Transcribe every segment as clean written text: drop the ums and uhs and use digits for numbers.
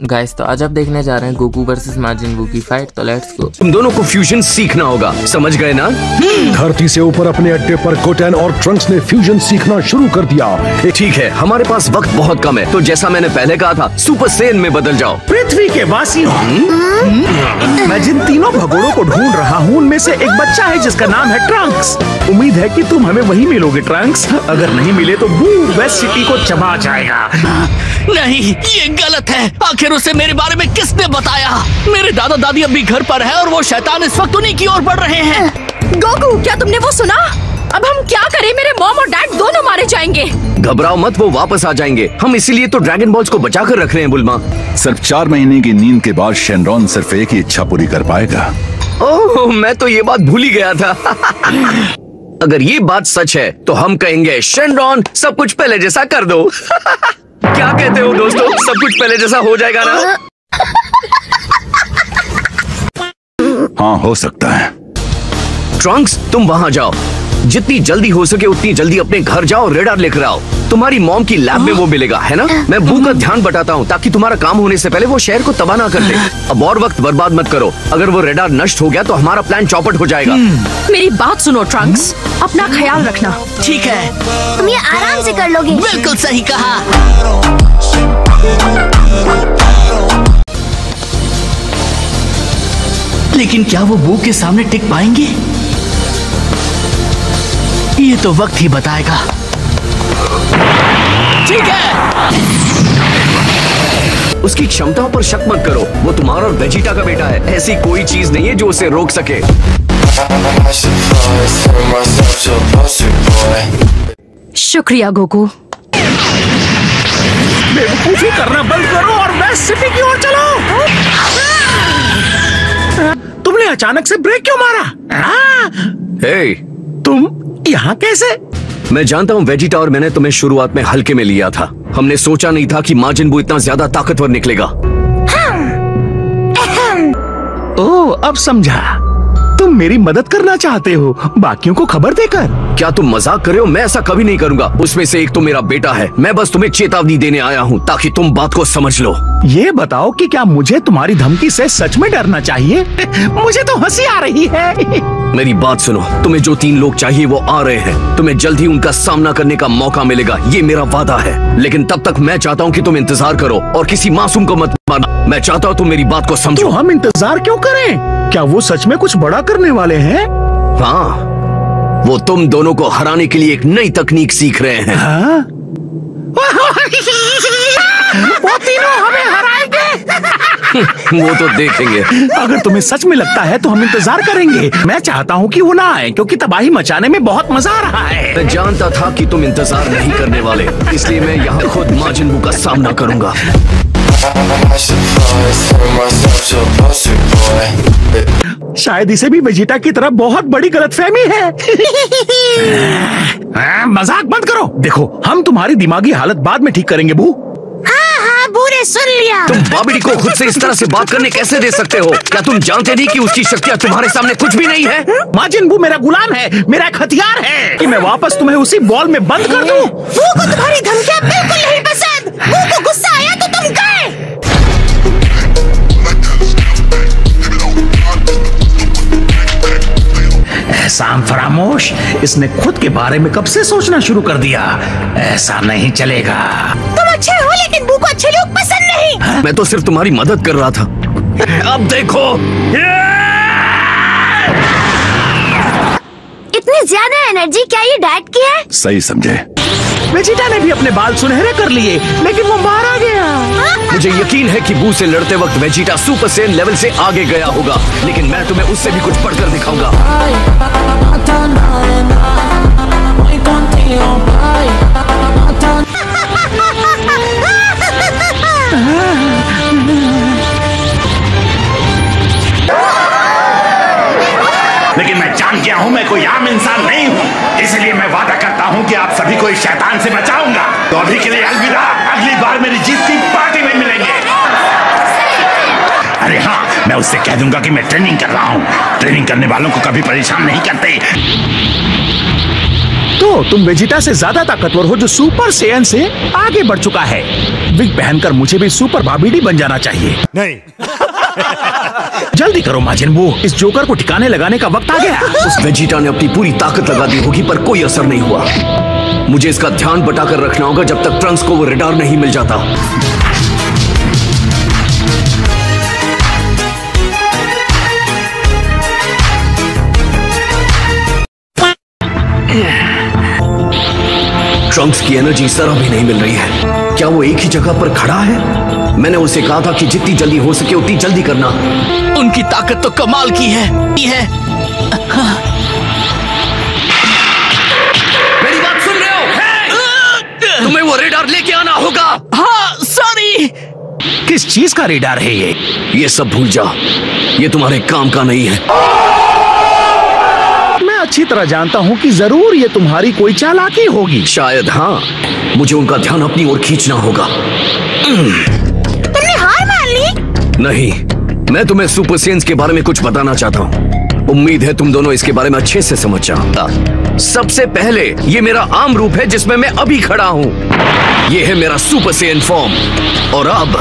Guys तो आज आप देखने जा रहे हैं गोकू वर्सेस मार्जिन बू की फाइट, तो लेट्स गो। तुम दोनों को फ्यूजन सीखना होगा, समझ गए ना? धरती से ऊपर अपने अड्डे पर गोटेन और ट्रंक्स ने फ्यूजन सीखना शुरू कर दिया। ठीक है, हमारे पास वक्त बहुत कम है, तो जैसा मैंने पहले कहा था, सुपर सेन में बदल जाओ। पृथ्वी के वासियों, मैं जिन तीनों भगोड़ों को ढूंढ रहा हूँ उनमें से एक बच्चा है जिसका नाम है ट्रंक्स। उम्मीद है कि तुम हमें वही मिलोगे ट्रंक्स। अगर नहीं मिले तो बू वेस्ट सिटी को चबा जाएगा। नहीं, ये गलत है। आखिर उसे मेरे बारे में किसने बताया? मेरे दादा दादी अभी घर पर है और वो शैतान इस वक्त उन्हीं की ओर बढ़ रहे हैं। गोकू, क्या तुमने वो सुना? अब हम क्या करें? मेरे मॉम और डैड दोनों मारे जाएंगे। घबराओ मत, वो वापस आ जाएंगे। हम इसीलिए तो ड्रैगन बॉल्स को बचा कर रख रहे हैं बुल्मा। सिर्फ 4 महीने की नींद के बाद शेनरॉन सिर्फ एक ही इच्छा पूरी कर पाएगा। ओह, मैं तो ये बात भूल ही गया था। अगर ये बात सच है तो हम कहेंगे शेनरॉन सब कुछ पहले जैसा कर दो। क्या कहते हो दोस्तों, सब कुछ पहले जैसा हो जाएगा ना? हाँ, हो सकता है। ट्रंक्स, तुम वहाँ जाओ। जितनी जल्दी हो सके उतनी जल्दी अपने घर जाओ, रेडार लेकर आओ। तुम्हारी मॉम की लैब में वो मिलेगा, है ना? मैं बू का ध्यान बटाता हूँ ताकि तुम्हारा काम होने से पहले वो शहर को तबाह ना कर दे। अब और वक्त बर्बाद मत करो। अगर वो रेडार नष्ट हो गया तो हमारा प्लान चौपट हो जाएगा। मेरी बात सुनो ट्रंक्स, अपना ख्याल रखना। ठीक है, तुम ये आराम से कर लोगे। बिल्कुल सही कहा। लेकिन क्या वो बू के सामने टिक पाएंगे? ये तो वक्त ही बताएगा। ठीक है, उसकी क्षमताओं पर शक मत करो। वो तुम्हारा और वेजिटा का बेटा है। ऐसी कोई चीज नहीं है जो उसे रोक सके। शुक्रिया गोकू। बेवकूफी करना बंद करो और वेस्ट सिटी की ओर चलो। तुमने अचानक से ब्रेक क्यों मारा? हे, तुम यहाँ कैसे? मैं जानता हूँ वेजिटा और मैंने तुम्हें शुरुआत में हल्के में लिया था। हमने सोचा नहीं था कि मार्जिन बू इतना ज्यादा ताकतवर निकलेगा। ओह, अब समझा। तुम मेरी मदद करना चाहते हो बाकियों को खबर देकर। क्या तुम मजाक कर रहे हो? मैं ऐसा कभी नहीं करूंगा। उसमें से एक तो मेरा बेटा है। मैं बस तुम्हें चेतावनी देने आया हूँ ताकि तुम बात को समझ लो। ये बताओ कि क्या मुझे तुम्हारी धमकी से सच में डरना चाहिए? मुझे तो हंसी आ रही है। मेरी बात सुनो, तुम्हें जो 3 लोग चाहिए वो आ रहे हैं। तुम्हें जल्द ही उनका सामना करने का मौका मिलेगा, ये मेरा वादा है। लेकिन तब तक मैं चाहता हूँ कि तुम इंतजार करो और किसी मासूम को मत मारना। मैं चाहता हूँ तुम मेरी बात को समझो। तो हम इंतजार क्यों करें? क्या वो सच में कुछ बड़ा करने वाले हैं? हाँ, वो तुम दोनों को हराने के लिए एक नई तकनीक सीख रहे हैं। हाँ? वो तीनों हमें हराएंगे। वो तो देखेंगे। अगर तुम्हें सच में लगता है तो हम इंतजार करेंगे। मैं चाहता हूँ कि वो ना आए क्योंकि तबाही मचाने में बहुत मजा आ रहा है। मैं जानता था कि तुम इंतजार नहीं करने वाले, इसलिए मैं यहाँ खुद मार्जिन बू का सामना करूंगा। शायद इसे भी वेजिटा की तरह बहुत बड़ी गलतफहमी है। मजाक बंद करो। देखो, हम तुम्हारी दिमागी हालत बाद में ठीक करेंगे बू। हाँ, बू ने सुन लिया। तुम बाबिडी को खुद से इस तरह से बात करने कैसे दे सकते हो? क्या तुम जानते नहीं कि उसकी शक्तियाँ तुम्हारे सामने कुछ भी नहीं है? मार्जिन बू मेरा गुलाम है, मेरा एक हथियार है कि मैं वापस तुम्हें उसी बॉल में बंद कर दूं। बू को तुम्हारी धमकियाँ बिल्कुल नहीं पसंद। बू को गुस्सा आया तो तुम गए। शाम फरामोश, इसने खुद के बारे में कब से सोचना शुरू कर दिया। ऐसा नहीं चलेगा। तुम अच्छे हो लेकिन बू को अच्छे लोग पसंद नहीं। मैं तो सिर्फ तुम्हारी मदद कर रहा था। अब देखो, इतनी ज्यादा एनर्जी क्या ये डैड की है? सही समझे। वेजिटा ने भी अपने बाल सुनहरे कर लिए लेकिन वो मारा गया। मुझे यकीन है कि बू से लड़ते वक्त वेजिटा सुपर सेन लेवल से आगे गया होगा, लेकिन मैं तुम्हें उससे भी कुछ पढ़कर दिखाऊंगा। लेकिन मैं जान गया हूँ मैं कोई आम इंसान नहीं हूँ, इसलिए मैं वादा करता हूँ कि आप सभी को इस शैतान से बचाऊंगा। तो अभी के लिए अलविदा। अगली बार मेरी जीत की पार्टी में मिलेंगे। अरे हाँ, मैं उससे कह दूंगा कि मैं ट्रेनिंग कर रहा हूँ। ट्रेनिंग करने वालों को कभी परेशान नहीं करते। तो तुम वेजिटा से ज्यादा ताकतवर हो, जो सुपर सेयन से आगे बढ़ चुका है। विग पहनकर मुझे भी सुपर बाबीडी बन जाना चाहिए। नहीं। जल्दी करो माजिन बू, इस जोकर को ठिकाने लगाने का वक्त आ गया। उस वेजिटा ने अपनी पूरी ताकत लगा दी होगी पर कोई असर नहीं हुआ। मुझे इसका ध्यान बटाकर रखना होगा जब तक ट्रंक्स को वो रेडार नहीं मिल जाता। ट्रंक्स की एनर्जी जरा भी नहीं मिल रही है। क्या वो एक ही जगह पर खड़ा है? मैंने उसे कहा था कि जितनी जल्दी हो सके उतनी जल्दी करना। उनकी ताकत तो कमाल की है। मेरी बात सुन रहे हो? तुम्हें वो रेडार लेके आना होगा। हाँ सॉरी। किस चीज का रेडार है ये? ये सब भूल जा, ये तुम्हारे काम का नहीं है। मैं अच्छी तरह जानता हूँ कि जरूर ये तुम्हारी कोई चालाकी होगी। शायद हाँ। मुझे उनका ध्यान अपनी ओर खींचना होगा। तुमने हार मान ली? नहीं, मैं तुम्हें सुपर सेयंस के बारे में कुछ बताना चाहता हूँ। उम्मीद है तुम दोनों इसके बारे में अच्छे से समझ जाओ। सबसे पहले ये मेरा आम रूप है जिसमें मैं अभी खड़ा हूँ। ये है मेरा सुपर सेयन फॉर्म। और अब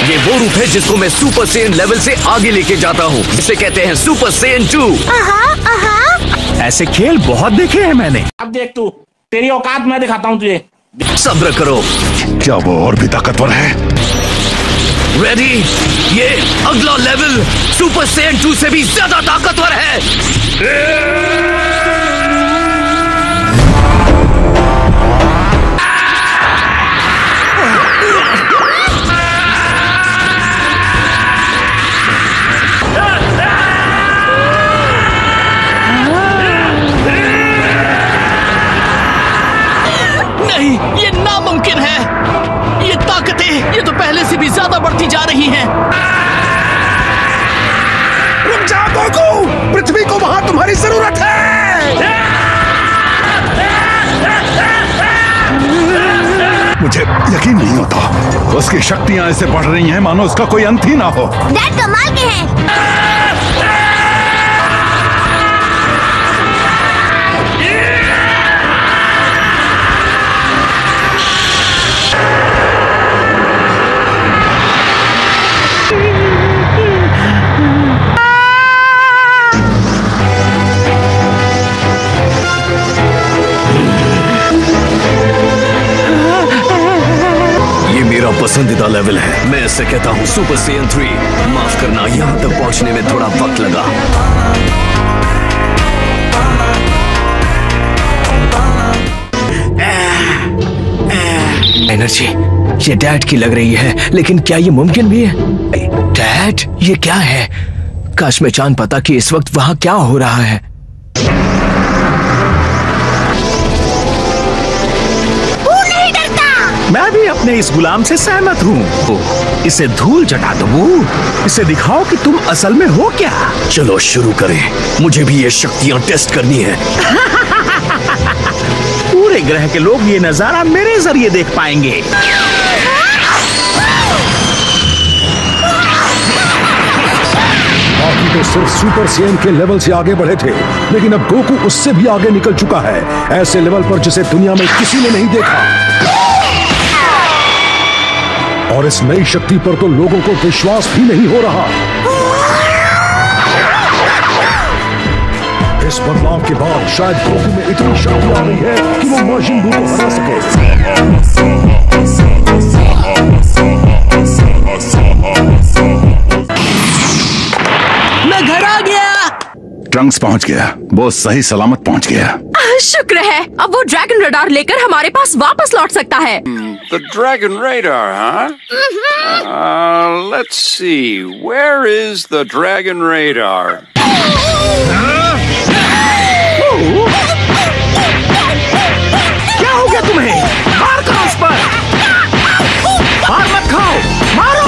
ये वो रूप है जिसको मैं सुपर सेयन लेवल से आगे लेके जाता हूँ। इसे कहते हैं सुपर सेयन 2। ऐसे खेल बहुत देखे हैं मैंने। अब देख तू, तेरी औकात मैं दिखाता हूँ तुझे। सब्र करो। क्या वो और भी ताकतवर है? रेडी? ये अगला लेवल सुपर सेयन 2 से भी ज्यादा ताकतवर है। नहीं, ये नामुमकिन है। ये ताकतें ये तो पहले से भी ज्यादा बढ़ती जा रही हैं। रुक जाओ गोकू, पृथ्वी को वहां तुम्हारी जरूरत है। मुझे यकीन नहीं होता, उसकी शक्तियां ऐसे बढ़ रही हैं मानो उसका कोई अंत ही ना हो। डैड कमाल के हैं। पसंदीदा लेवल है। मैं इसे कहता हूँ सुपर सेयन 3। माफ करना, यहाँ तक पहुँचने में थोड़ा वक्त लगा। एनर्जी ये डैड की लग रही है, लेकिन क्या ये मुमकिन भी है? डैड, ये क्या है? काश मैं जान पाता कि इस वक्त वहाँ क्या हो रहा है। मैं भी अपने इस गुलाम से सहमत हूँ। इसे धूल चटा दो बू। इसे दिखाओ कि तुम असल में हो क्या। चलो शुरू करें, मुझे भी ये शक्तियाँ टेस्ट करनी है। पूरे ग्रह के लोग ये नजारा मेरे जरिए देख पाएंगे। बाकी तो सिर्फ सुपर सेयन के लेवल से आगे बढ़े थे, लेकिन अब गोकू उससे भी आगे निकल चुका है, ऐसे लेवल पर जिसे दुनिया में किसी ने नहीं देखा। और इस नई शक्ति पर तो लोगों को विश्वास भी नहीं हो रहा। इस बदलाव के बाद शायद गोकू में इतनी शक्ति आ गई है कि वो माजिन बू को हरा सके। मैं घर आ गया। ट्रंक्स पहुंच गया, वो सही सलामत पहुंच गया। शुक्र है, अब वो ड्रैगन रडार लेकर हमारे पास वापस लौट सकता है। The Dragon Radar, huh? Let's see. Where is the Dragon Radar? क्या हो गया तुम्हें? मार करो उस पर। मार मत खाओ, मारो।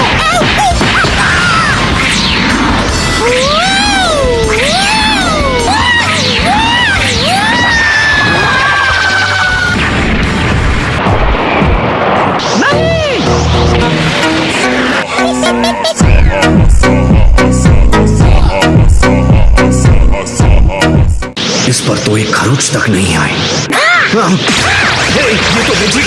इस पर तो एक खरोच तक नहीं आए। हे, ये तो बेटी,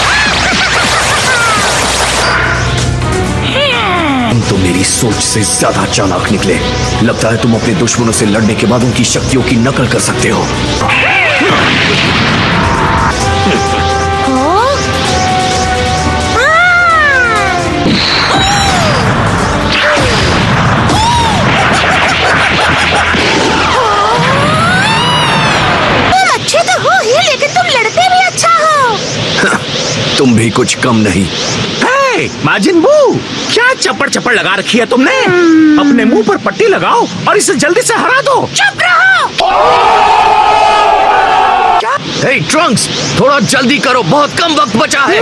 तुम तो मेरी सोच से ज्यादा चालाक निकले। लगता है तुम अपने दुश्मनों से लड़ने के बाद उनकी शक्तियों की नकल कर सकते हो। अच्छे तो हो ही, लेकिन तुम लड़ते भी अच्छा हो। तुम भी कुछ कम नहीं। माजिन बू, क्या चपड़ चपड़ लगा रखी है तुमने? अपने मुंह पर पट्टी लगाओ और इसे जल्दी से हरा दो। चुप रहो। हे ट्रंक्स, थोड़ा जल्दी करो, बहुत कम वक्त बचा है।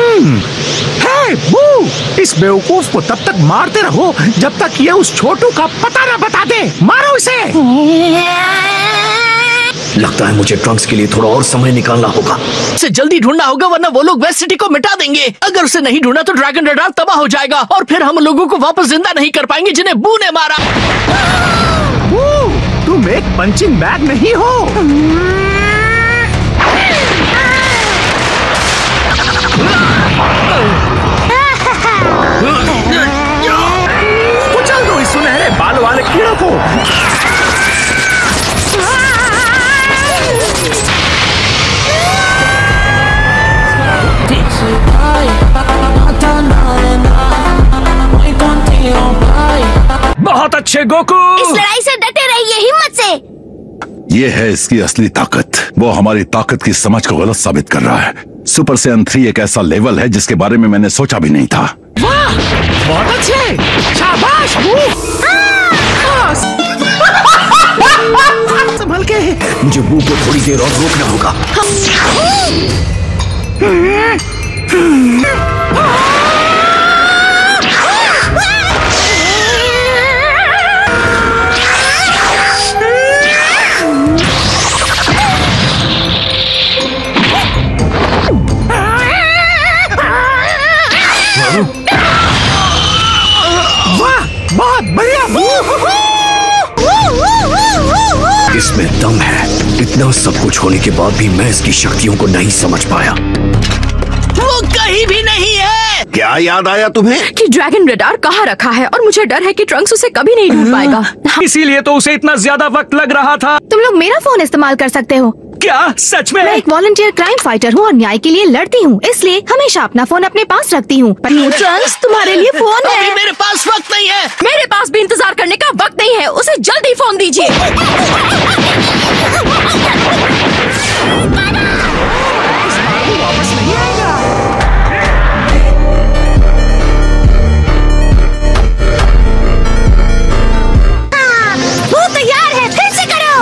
हे बू, इस बेवकूफ को तब तक मारते रहो जब तक ये उस छोटू का पता न बता दे। मारो इसे। लगता है मुझे ट्रंक्स के लिए थोड़ा और समय निकालना होगा। उसे जल्दी ढूंढना होगा, वरना वो लोग वेस्ट सिटी को मिटा देंगे। अगर उसे नहीं ढूंढा तो ड्रैगन रेडार तबाह हो जाएगा और फिर हम लोगों को वापस जिंदा नहीं कर पाएंगे जिन्हें बू ने मारा। बू, तुम एक पंचिंग बैग नहीं हो। कुचल दो इस सुनहरे बाल वाले कीड़े को। बहुत अच्छे गोकू। इस लड़ाई से डटे रहिए, हिम्मत से। ये है इसकी असली ताकत। वो हमारी ताकत की समझ को गलत साबित कर रहा है। सुपर सैयन 3 एक ऐसा लेवल है जिसके बारे में मैंने सोचा भी नहीं था। वाह, बहुत अच्छे, शाबाश। संभल के। मुझे बू को थोड़ी देर और रोकना होगा। वाह, बहुत बढ़िया। इसमें दम है। इतना सब कुछ होने के बाद भी मैं इसकी शक्तियों को नहीं समझ पाया। वो कहीं भी नहीं है। क्या याद आया तुम्हें? कि ड्रैगन रेडार कहाँ रखा है, और मुझे डर है कि ट्रंक्स उसे कभी नहीं ढूंढ पाएगा। इसीलिए तो उसे इतना ज्यादा वक्त लग रहा था। तुम लोग मेरा फोन इस्तेमाल कर सकते हो। क्या सच में? मैं एक वॉलंटियर क्राइम फाइटर हूँ और न्याय के लिए लड़ती हूँ, इसलिए हमेशा अपना फोन अपने पास रखती हूँ। ट्रंक्स, तुम्हारे लिए फोन है। अभी मेरे पास वक्त नहीं है। मेरे पास भी इंतजार करने का वक्त नहीं है। उसे जल्दी फोन दीजिए। वो तैयार है, फिर से करो।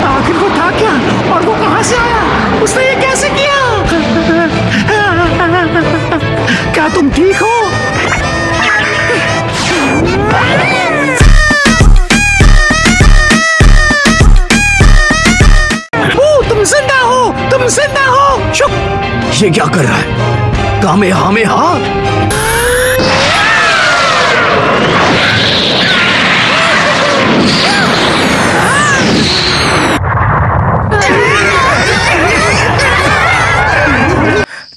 आखिर वो था क्या, और वो कहाँ से आया? उसने ये कैसे किया? क्या तुम ठीक हो? तुम जिंदा हो, तुम जिंदा हो। शुक। ये क्या कर रहा है? कामेहामेहा।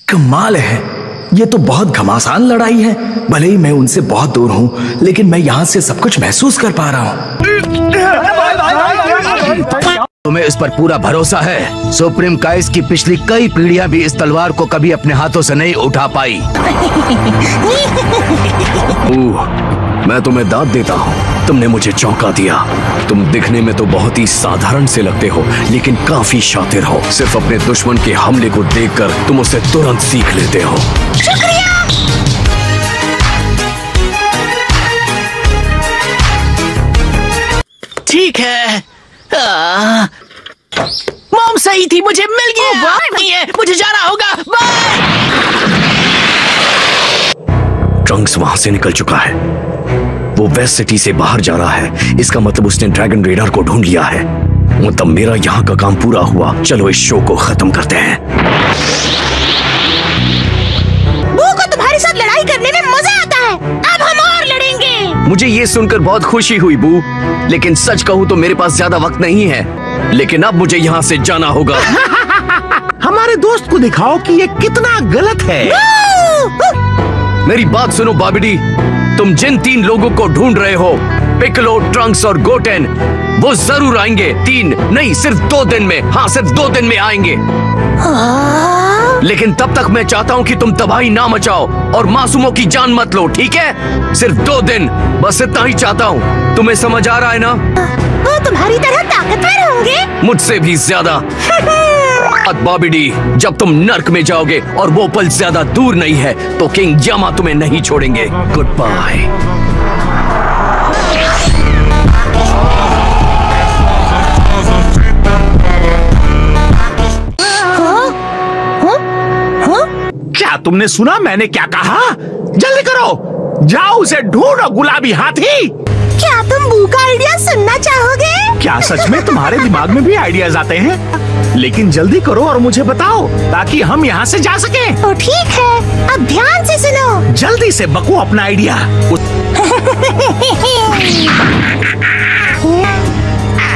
कमाल है, ये तो बहुत घमासान लड़ाई है। भले ही मैं उनसे बहुत दूर हूँ, लेकिन मैं यहाँ से सब कुछ महसूस कर पा रहा हूँ। तुम्हें इस पर पूरा भरोसा है? सुप्रीम काइस की पिछली कई पीढ़ियां भी इस तलवार को कभी अपने हाथों से नहीं उठा पाई। मैं तुम्हें दाद देता हूँ, तुमने मुझे चौंका दिया। तुम दिखने में तो बहुत ही साधारण से लगते हो, लेकिन काफी शातिर हो। सिर्फ अपने दुश्मन के हमले को देखकर तुम उसे तुरंत सीख लेते हो। ठीक है। मॉम सही थी, मुझे मिल गया। नहीं है, मुझे जाना होगा। बाय। ट्रंक्स वहां से निकल चुका है। वो वेस्ट सिटी से बाहर जा रहा है। इसका मतलब उसने ड्रैगन रेडार को ढूंढ लिया है। मतलब मेरा यहाँ का काम पूरा हुआ। चलो इस शो को खत्म करते हैं। साथ लड़ाई करने में मजा आता है। अब हम और लड़ेंगे। मुझे ये सुनकर बहुत खुशी हुई बू, लेकिन सच कहूँ तो मेरे पास ज्यादा वक्त नहीं है। लेकिन अब मुझे यहाँ से जाना होगा। हमारे दोस्त को दिखाओ कि ये कितना गलत है। मेरी बात सुनो बाबिडी, तुम जिन 3 लोगों को ढूंढ रहे हो, पिकलो, ट्रंक्स और गोटेन, वो जरूर आएंगे। 3 नहीं, सिर्फ 2 दिन में। हाँ, सिर्फ 2 दिन में आएंगे। लेकिन तब तक मैं चाहता हूँ कि तुम तबाही ना मचाओ और मासूमों की जान मत लो, ठीक है? सिर्फ 2 दिन, बस इतना ही चाहता हूँ। तुम्हें समझ आ रहा है ना? वो तुम्हारी तरह ताकतवर होंगे? मुझसे भी ज्यादा। बाबिडी, जब तुम नर्क में जाओगे और वो पल ज्यादा दूर नहीं है, तो किंग यामा तुम्हें नहीं छोड़ेंगे। Goodbye. क्या तुमने सुना मैंने क्या कहा? जल्दी करो, जाओ उसे ढूंढो, गुलाबी हाथी। क्या तुम बू का आइडिया सुनना चाहोगे? क्या सच में तुम्हारे दिमाग में भी आइडियाज आते हैं? लेकिन जल्दी करो और मुझे बताओ ताकि हम यहाँ से जा सकें। तो ठीक है, अब ध्यान से सुनो। जल्दी से बको अपना आइडिया।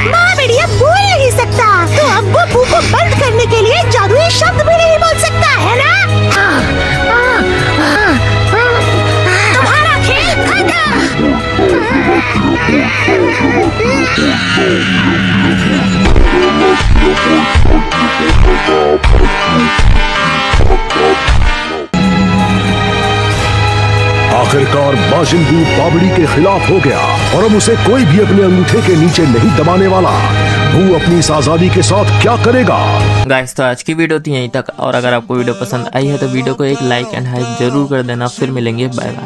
बाबिडी अब बोल नहीं सकता, तो अब वो बू को बंद करने के लिए जादुई शब्द भी नहीं बोल सकता, है ना? तुम्हारा खेल खत्म। आखिरकार माजिन बू बाबिडी के खिलाफ हो गया और अब उसे कोई भी अपने अंगूठे के नीचे नहीं दबाने वाला। बू अपनी इस आजादी के साथ क्या करेगा? गाइस, तो आज की वीडियो थी यहीं तक, और अगर आपको वीडियो पसंद आई है तो वीडियो को एक लाइक एंड हाइप जरूर कर देना। फिर मिलेंगे, बाय बाय।